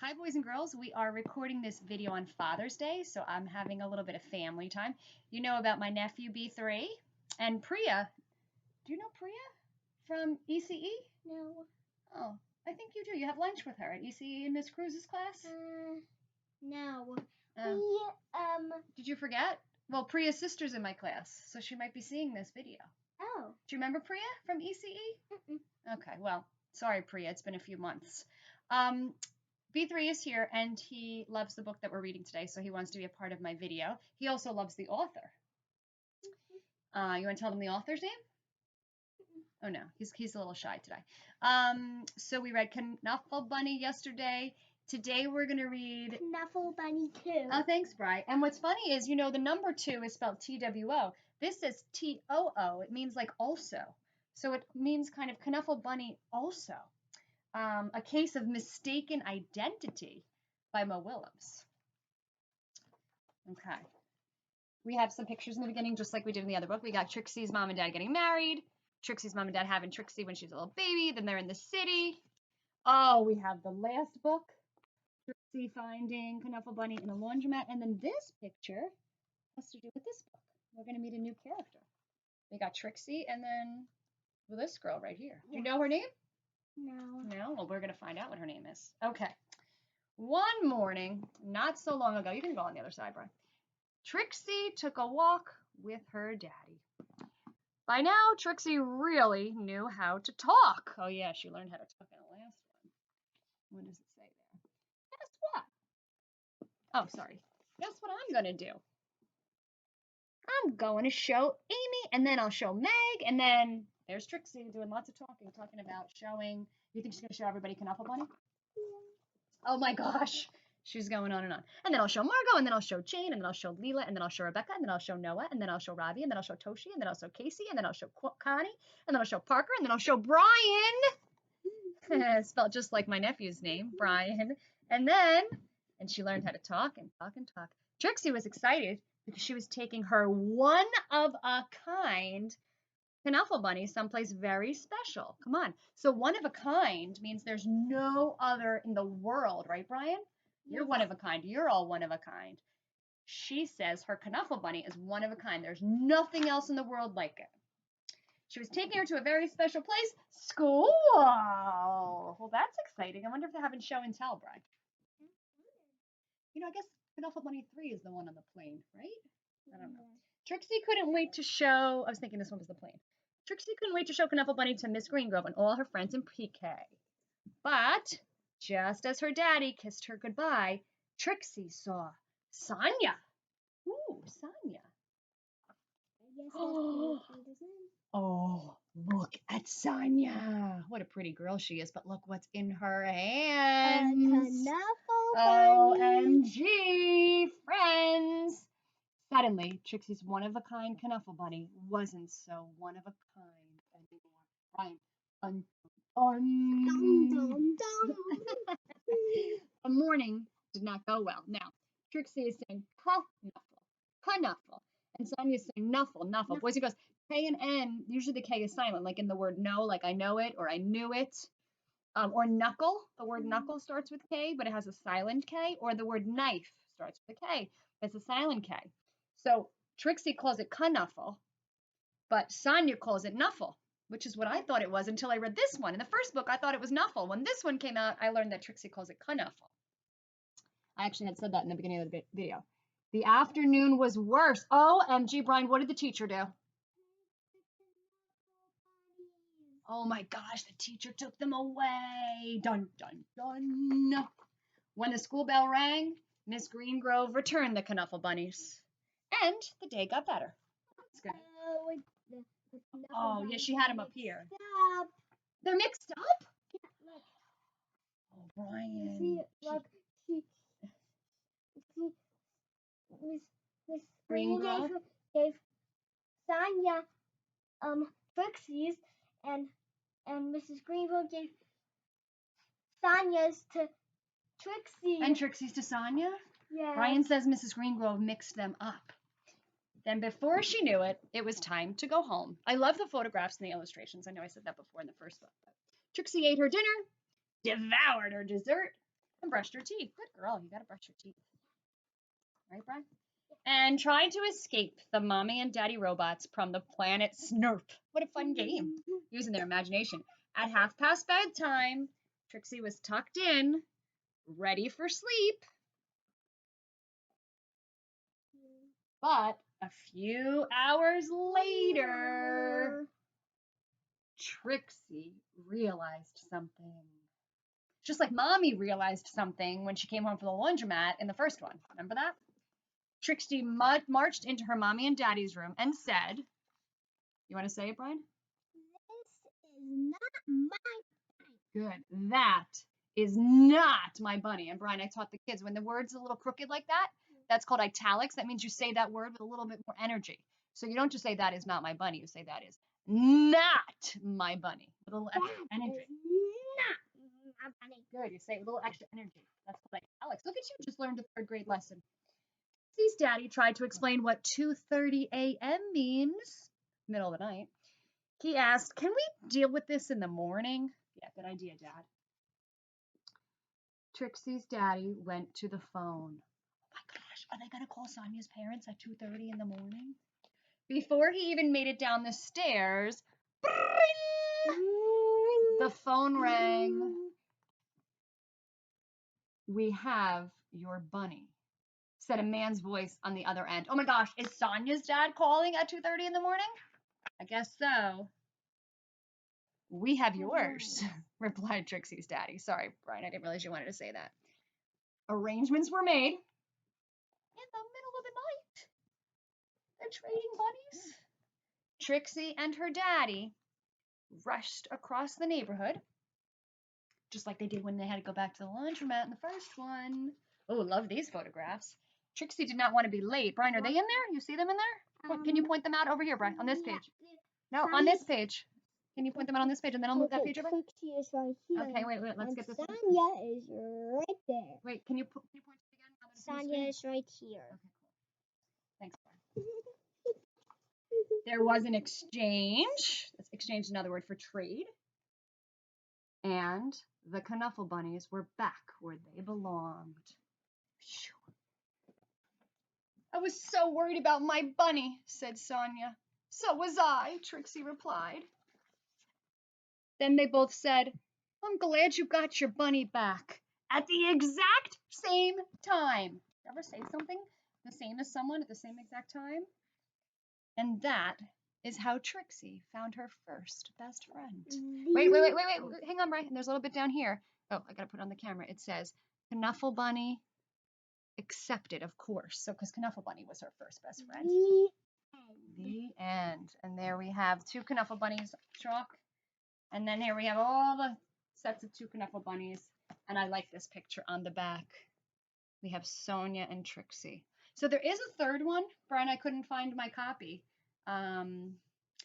Hi, boys and girls. We are recording this video on Father's Day, so I'm having a little bit of family time. You know about my nephew, B3, and Priya. Do you know Priya from ECE? No. Oh, I think you do. You have lunch with her at ECE in Miss Cruz's class? No. Did you forget? Well, Priya's sister's in my class, so she might be seeing this video. Oh. Do you remember Priya from ECE? Okay, well, sorry, Priya. It's been a few months. B3 is here, and he loves the book that we're reading today, so he wants to be a part of my video. He also loves the author. You want to tell them the author's name? Oh, no, he's a little shy today. So we read Knuffle Bunny yesterday. Today we're going to read Knuffle Bunny 2. Oh, thanks, Bri. And what's funny is, you know, the number 2 is spelled T-W-O. This says T-O-O. It means like also. So it means kind of Knuffle Bunny also. A Case of Mistaken Identity by Willems. Okay. We have some pictures in the beginning, just like we did in the other book. We got Trixie's mom and dad getting married. Trixie's mom and dad having Trixie when she's a little baby. Then they're in the city. Oh, we have the last book. Trixie finding Knuffle Bunny in a laundromat. And then this picture has to do with this book. We're going to meet a new character. We got Trixie and then this girl right here. Do you know her name? No. No? Well, we're going to find out what her name is. Okay. One morning, not so long ago, you can go on the other side, Brian. Trixie took a walk with her daddy. By now, Trixie really knew how to talk. Oh, yeah, she learned how to talk in the last one. What does it say there? Guess what? Oh, sorry. Guess what I'm going to do? I'm going to show Amy, and then I'll show Meg, and then there's Trixie doing lots of talking about showing. You think she's going to show everybody Knuffle Bunny? Oh my gosh. She's going on. And then I'll show Margot, and then I'll show Jane, and then I'll show Leela, and then I'll show Rebecca, and then I'll show Noah, and then I'll show Robbie, and then I'll show Toshi, and then I'll show Casey, and then I'll show Connie, and then I'll show Parker, and then I'll show Brian. Spelled just like my nephew's name, Brian. And she learned how to talk and talk and talk. Trixie was excited because she was taking her one-of-a-kind Knuffle Bunny someplace very special. Come on. So one of a kind means there's no other in the world, right, Brian? You're one of a kind. You're all one of a kind. She says her Knuffle Bunny is one of a kind. There's nothing else in the world like it. She was taking her to a very special place, school. Well, that's exciting. I wonder if they're having show and tell, Brian. You know, I guess Knuffle Bunny 3 is the one on the plane, right? I don't know. Trixie couldn't wait to show. I was thinking this one was the plane. Trixie couldn't wait to show Knuffle Bunny to Miss Greengrove and all her friends in PK. But just as her daddy kissed her goodbye, Trixie saw Sonia. Ooh, Sonia. Oh, look at Sonia. What a pretty girl she is. But look what's in her hands. A Knuffle Bunny. OMG, friends. Suddenly, Trixie's one-of-a-kind Knuffle Bunny wasn't so one-of-a-kind anymore. Brian, The morning did not go well. Now, Trixie is saying Knuffle, and Sonia's saying Knuffle. Boys and girls, K and N, usually the K is silent, like in the word know, like I know it or I knew it. Or knuckle, the word knuckle starts with K, but it has a silent K, or the word knife starts with a K, but it's a silent K. So Trixie calls it Knuffle, but Sonia calls it Knuffle, which is what I thought it was until I read this one. In the first book, I thought it was Knuffle. When this one came out, I learned that Trixie calls it Knuffle. I actually had said that in the beginning of the video. The afternoon was worse. OMG, Brian, what did the teacher do? Oh my gosh, the teacher took them away. Dun, dun, dun. When the school bell rang, Miss Greengrove returned the Knuffle Bunnies. And the day got better. That's good. Oh, yeah, she had them up here. They're mixed up? Oh, Brian. See, look, Miss Greengrove gave Sonia Trixie's, and Mrs. Greengrove gave Sonia's to Trixie. And Trixie's to Sonia? Yeah. Brian says Mrs. Greengrove mixed them up. Then before she knew it, it was time to go home. I love the photographs and the illustrations. I know I said that before in the first book. But Trixie ate her dinner, devoured her dessert, and brushed her teeth. Good girl, you gotta brush your teeth. Right, Brian? And tried to escape the mommy and daddy robots from the planet Snurp. What a fun game, using their imagination. At 1/2 past bedtime, Trixie was tucked in, ready for sleep. But a few hours later, Trixie realized something. Just like Mommy realized something when she came home from the laundromat in the first one. Remember that? Trixie marched into her mommy and daddy's room and said, you want to say it, Brian? This is not my Good. That is not my bunny. And Brian, I taught the kids when the word's a little crooked like that, that's called italics. That means you say that word with a little bit more energy. So you don't just say that is not my bunny. You say that is not my bunny with a little extra energy. Not my bunny. Good. You say it with a little extra energy. That's called italics. Look at you, just learned a 3rd grade lesson. Trixie's daddy tried to explain what 2:30 a.m. means, middle of the night. He asked, "Can we deal with this in the morning?" Yeah, good idea, Dad. Trixie's daddy went to the phone. Oh my gosh, are they going to call Sonia's parents at 2:30 in the morning? Before he even made it down the stairs, the phone rang. "We have your bunny," said a man's voice on the other end. Oh my gosh, is Sonia's dad calling at 2:30 in the morning? I guess so. "We have yours," replied Trixie's daddy. Sorry, Brian, I didn't realize you wanted to say that. Arrangements were made. In the middle of the night, they're trading bunnies. Trixie and her daddy rushed across the neighborhood, just like they did when they had to go back to the laundromat in the first one. Oh, love these photographs. Trixie did not want to be late. Brian, are they in there? You see them in there? Can you point them out over here, Brian, on this page? No, on this page. Can you point them out on this page and then I'll move that page over? Trixie is right here. Okay, wait, let's get this. Sonia is right there. Wait, can you point it again? Sonia is right here. Okay, cool. Thanks, Brian. There was an exchange. That's exchange is another word for trade. And the Knuffle bunnies were back where they belonged. "I was so worried about my bunny," said Sonia. "So was I," Trixie replied. Then they both said, "I'm glad you got your bunny back," at the exact same time. Ever say something the same as someone at the same exact time? And that is how Trixie found her first best friend. Wait. Hang on, Brian. There's a little bit down here. Oh, I gotta put it on the camera. It says, Knuffle Bunny accepted, of course. So, because Knuffle Bunny was her first best friend. The end. And there we have 2 Knuffle Bunnies chalk. And then here we have all the sets of 2 Knuffle Bunnies. And I like this picture on the back. We have Sonia and Trixie. So there is a 3rd one. Brian, I couldn't find my copy.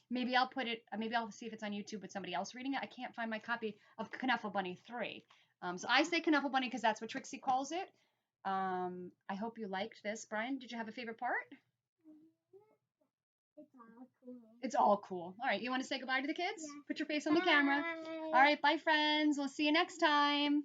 Maybe I'll put it, maybe I'll see if it's on YouTube with somebody else reading it. I can't find my copy of Knuffle Bunny 3. So I say Knuffle Bunny because that's what Trixie calls it. I hope you liked this. Brian, did you have a favorite part? It's all cool. It's all cool. All right, you want to say goodbye to the kids? Yeah. Put your face on the camera. All right, bye, friends. We'll see you next time.